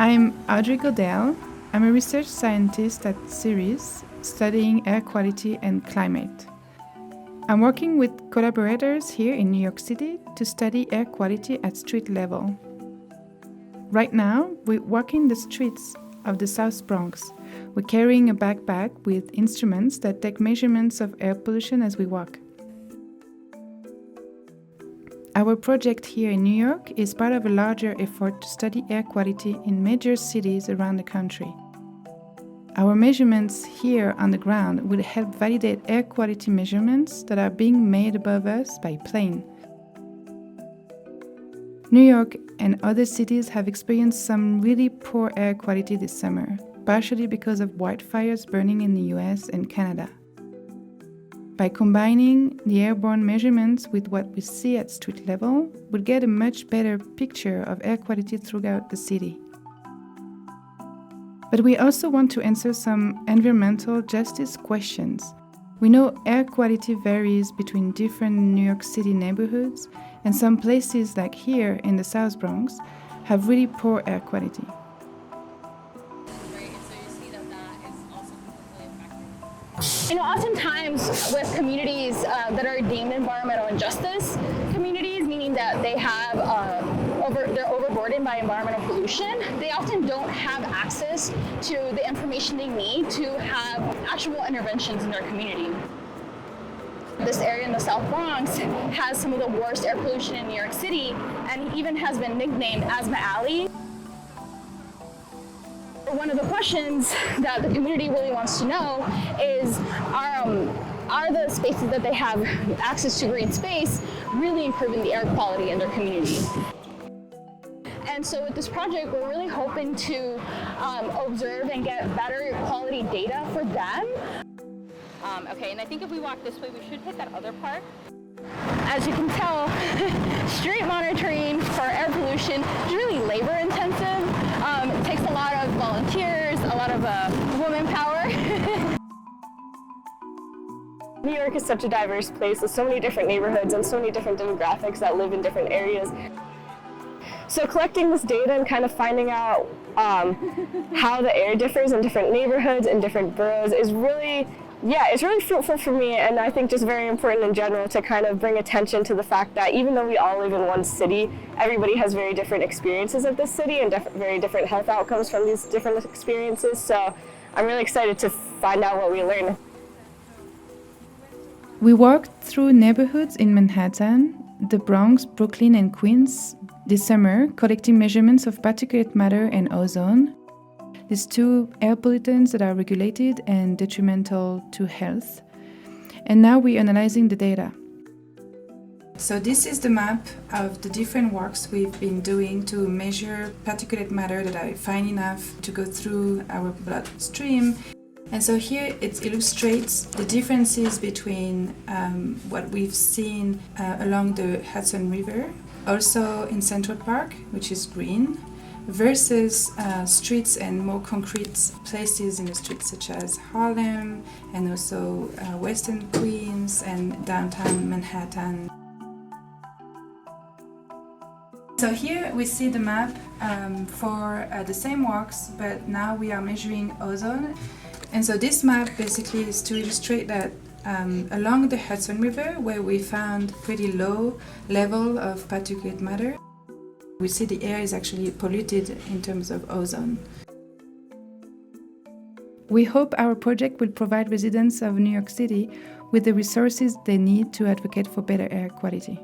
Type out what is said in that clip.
I'm Audrey Gaudel. I'm a research scientist at CIRES, studying air quality and climate. I'm working with collaborators here in New York City to study air quality at street level. Right now, we're walking the streets of the South Bronx. We're carrying a backpack with instruments that take measurements of air pollution as we walk. Our project here in New York is part of a larger effort to study air quality in major cities around the country. Our measurements here on the ground will help validate air quality measurements that are being made above us by plane. New York and other cities have experienced some really poor air quality this summer, partially because of wildfires burning in the US and Canada. By combining the airborne measurements with what we see at street level, we'll get a much better picture of air quality throughout the city. But we also want to answer some environmental justice questions. We know air quality varies between different New York City neighborhoods, and some places like here in the South Bronx have really poor air quality. Oftentimes with communities that are deemed environmental injustice communities, meaning that they have they're overburdened by environmental pollution, they often don't have access to the information they need to have actual interventions in their community. This area in the South Bronx has some of the worst air pollution in New York City and even has been nicknamed Asthma Alley. One of the questions that the community really wants to know is, are the spaces that they have access to green space really improving the air quality in their community? And so with this project, we're really hoping to observe and get better quality data for them. Okay, and I think if we walk this way, we should hit that other park. As you can tell, street monitoring for air pollution is really labor intensive. It takes a lot of volunteers, a lot of woman power. New York is such a diverse place with so many different neighborhoods and so many different demographics that live in different areas. So collecting this data and kind of finding out how the air differs in different neighborhoods and different boroughs is really it's really fruitful for me, and I think just very important in general to kind of bring attention to the fact that even though we all live in one city, everybody has very different experiences of this city and very different health outcomes from these different experiences. So I'm really excited to find out what we learn. We walked through neighborhoods in Manhattan, the Bronx, Brooklyn, and Queens this summer, collecting measurements of particulate matter and ozone. These two air pollutants that are regulated and detrimental to health. And now we're analyzing the data. So this is the map of the different works we've been doing to measure particulate matter that are fine enough to go through our bloodstream. And so here it illustrates the differences between what we've seen along the Hudson River, also in Central Park, which is green, versus streets and more concrete places in the streets such as Harlem and also Western Queens and downtown Manhattan. So here we see the map for the same walks, but now we are measuring ozone. And so this map basically is to illustrate that along the Hudson River, where we found pretty low level of particulate matter, we see the air is actually polluted in terms of ozone. We hope our project will provide residents of New York City with the resources they need to advocate for better air quality.